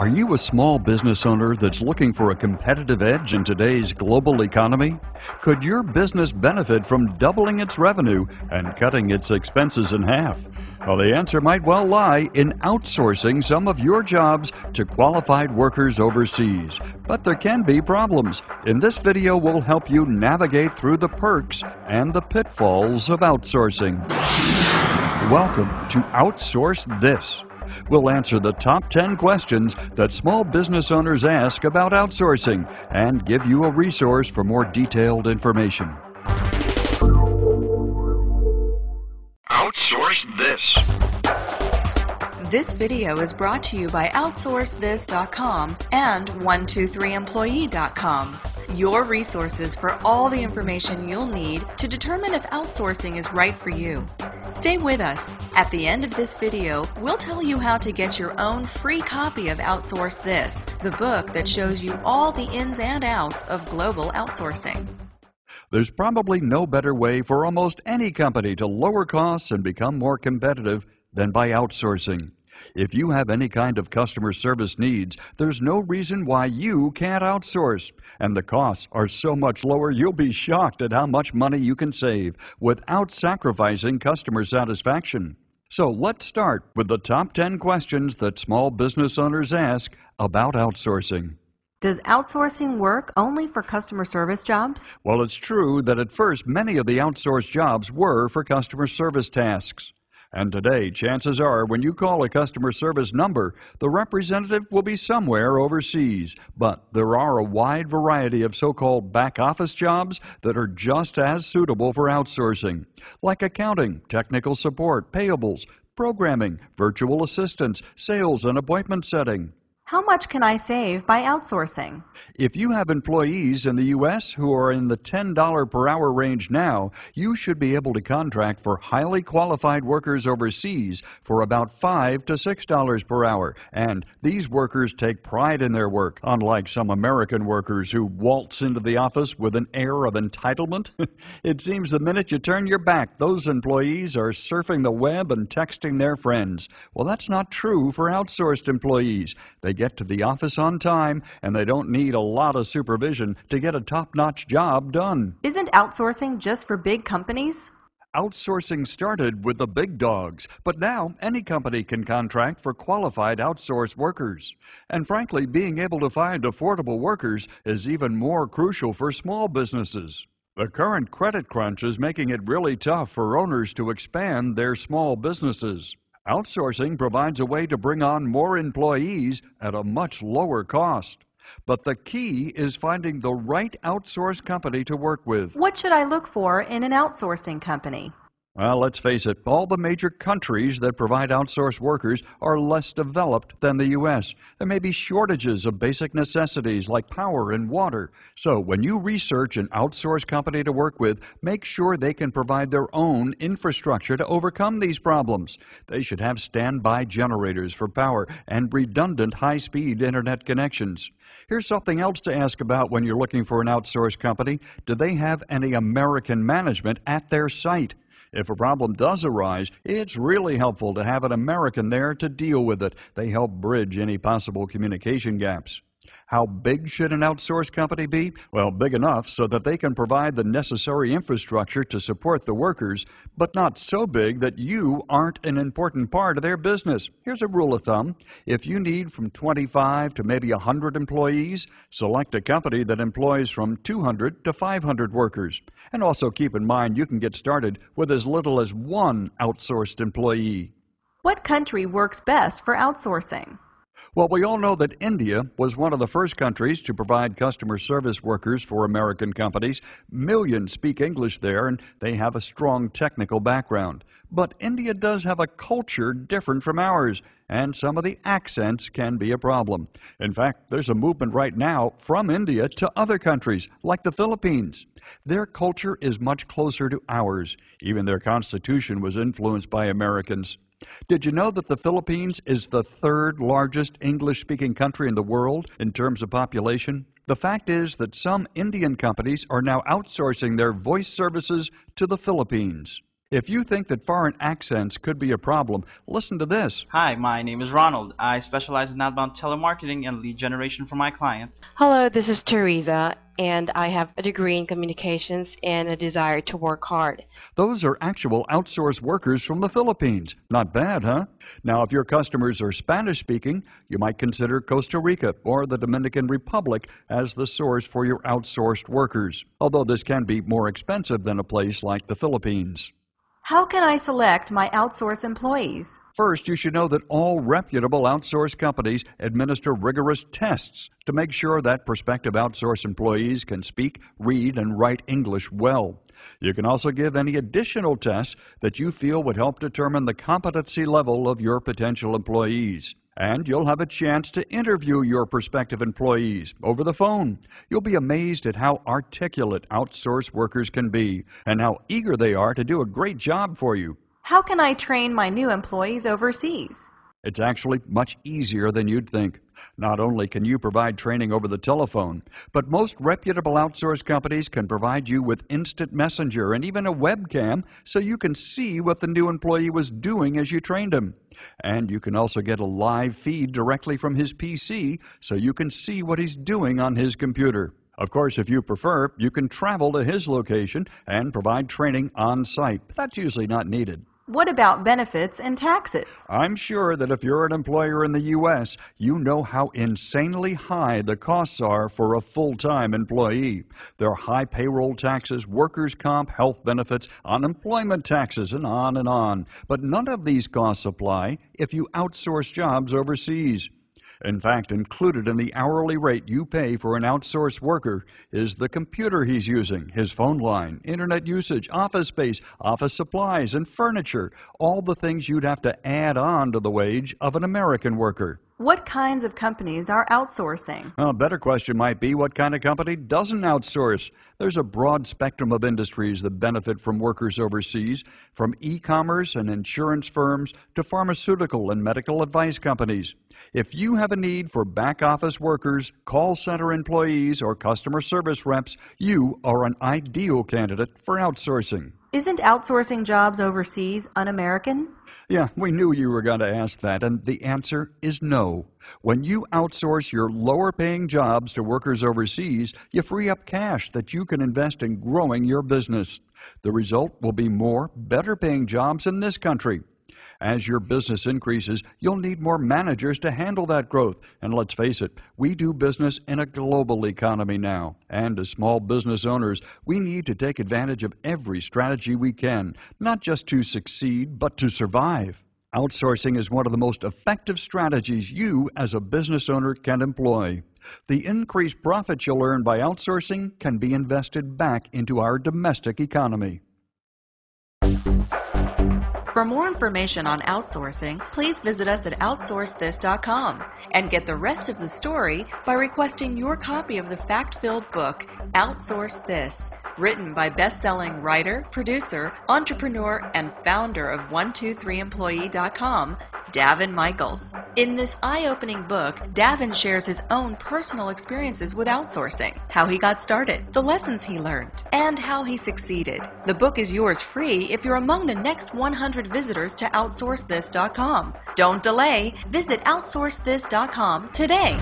Are you a small business owner that's looking for a competitive edge in today's global economy? Could your business benefit from doubling its revenue and cutting its expenses in half? Well, the answer might well lie in outsourcing some of your jobs to qualified workers overseas. But there can be problems. In this video, we'll help you navigate through the perks and the pitfalls of outsourcing. Welcome to Outsource This. We'll answer the top 10 questions that small business owners ask about outsourcing and give you a resource for more detailed information. Outsource This. This video is brought to you by OutsourceThis.com and 123employee.com. Your resources for all the information you'll need to determine if outsourcing is right for you. Stay with us. At the end of this video, we'll tell you how to get your own free copy of Outsource This, the book that shows you all the ins and outs of global outsourcing. There's probably no better way for almost any company to lower costs and become more competitive than by outsourcing. If you have any kind of customer service needs, there's no reason why you can't outsource. And the costs are so much lower, you'll be shocked at how much money you can save without sacrificing customer satisfaction. So let's start with the top 10 questions that small business owners ask about outsourcing. Does outsourcing work only for customer service jobs? Well, it's true that at first many of the outsourced jobs were for customer service tasks. And today, chances are, when you call a customer service number, the representative will be somewhere overseas. But there are a wide variety of so-called back-office jobs that are just as suitable for outsourcing, like accounting, technical support, payables, programming, virtual assistants, sales and appointment setting. How much can I save by outsourcing? If you have employees in the U.S. who are in the $10 per hour range now, you should be able to contract for highly qualified workers overseas for about $5 to $6 per hour. And these workers take pride in their work, unlike some American workers who waltz into the office with an air of entitlement. It seems the minute you turn your back, those employees are surfing the web and texting their friends. Well, that's not true for outsourced employees. They get to the office on time, and they don't need a lot of supervision to get a top-notch job done. Isn't outsourcing just for big companies? Outsourcing started with the big dogs, but now any company can contract for qualified outsourced workers. And frankly, being able to find affordable workers is even more crucial for small businesses. The current credit crunch is making it really tough for owners to expand their small businesses. Outsourcing provides a way to bring on more employees at a much lower cost. But the key is finding the right outsource company to work with. What should I look for in an outsourcing company? Well, let's face it, all the major countries that provide outsourced workers are less developed than the U.S. There may be shortages of basic necessities like power and water. So when you research an outsourced company to work with, make sure they can provide their own infrastructure to overcome these problems. They should have standby generators for power and redundant high-speed internet connections. Here's something else to ask about when you're looking for an outsourced company. Do they have any American management at their site? If a problem does arise, it's really helpful to have an American there to deal with it. They help bridge any possible communication gaps. How big should an outsourced company be? Well, big enough so that they can provide the necessary infrastructure to support the workers, but not so big that you aren't an important part of their business. Here's a rule of thumb. If you need from 25 to maybe 100 employees, select a company that employs from 200 to 500 workers. And also keep in mind you can get started with as little as one outsourced employee. What country works best for outsourcing? Well, we all know that India was one of the first countries to provide customer service workers for American companies. Millions speak English there, and they have a strong technical background. But India does have a culture different from ours, and some of the accents can be a problem. In fact, there's a movement right now from India to other countries, like the Philippines. Their culture is much closer to ours. Even their constitution was influenced by Americans. Did you know that the Philippines is the third largest English-speaking country in the world in terms of population? The fact is that some Indian companies are now outsourcing their voice services to the Philippines. If you think that foreign accents could be a problem, listen to this. Hi, my name is Ronald. I specialize in outbound telemarketing and lead generation for my clients. Hello, this is Teresa, and I have a degree in communications and a desire to work hard. Those are actual outsourced workers from the Philippines. Not bad, huh? Now, if your customers are Spanish-speaking, you might consider Costa Rica or the Dominican Republic as the source for your outsourced workers, although this can be more expensive than a place like the Philippines. How can I select my outsource employees? First, you should know that all reputable outsource companies administer rigorous tests to make sure that prospective outsource employees can speak, read, and write English well. You can also give any additional tests that you feel would help determine the competency level of your potential employees. And you'll have a chance to interview your prospective employees over the phone. You'll be amazed at how articulate outsourced workers can be and how eager they are to do a great job for you. How can I train my new employees overseas? It's actually much easier than you'd think. Not only can you provide training over the telephone, but most reputable outsource companies can provide you with instant messenger and even a webcam so you can see what the new employee was doing as you trained him. And you can also get a live feed directly from his PC so you can see what he's doing on his computer. Of course, if you prefer, you can travel to his location and provide training on site. But that's usually not needed. What about benefits and taxes? I'm sure that if you're an employer in the U.S., you know how insanely high the costs are for a full-time employee. There are high payroll taxes, workers' comp, health benefits, unemployment taxes, and on and on. But none of these costs apply if you outsource jobs overseas. In fact, included in the hourly rate you pay for an outsourced worker is the computer he's using, his phone line, internet usage, office space, office supplies, and furniture, all the things you'd have to add on to the wage of an American worker. What kinds of companies are outsourcing? A better question might be, what kind of company doesn't outsource? There's a broad spectrum of industries that benefit from workers overseas, from e-commerce and insurance firms to pharmaceutical and medical advice companies. If you have a need for back-office workers, call center employees, or customer service reps, you are an ideal candidate for outsourcing. Isn't outsourcing jobs overseas un-American? Yeah, we knew you were going to ask that, and the answer is no. When you outsource your lower-paying jobs to workers overseas, you free up cash that you can invest in growing your business. The result will be more, better-paying jobs in this country. As your business increases, you'll need more managers to handle that growth. And let's face it, we do business in a global economy now. And as small business owners, we need to take advantage of every strategy we can, not just to succeed, but to survive. Outsourcing is one of the most effective strategies you, as a business owner, can employ. The increased profits you'll earn by outsourcing can be invested back into our domestic economy. For more information on outsourcing, please visit us at outsourcethis.com and get the rest of the story by requesting your copy of the fact-filled book, Outsource This, written by best-selling writer, producer, entrepreneur, and founder of 123employee.com, Davin Michaels. In this eye-opening book, Davin shares his own personal experiences with outsourcing, how he got started, the lessons he learned, and how he succeeded. The book is yours free if you're among the next 100 visitors to outsourcethis.com. Don't delay. Visit outsourcethis.com today.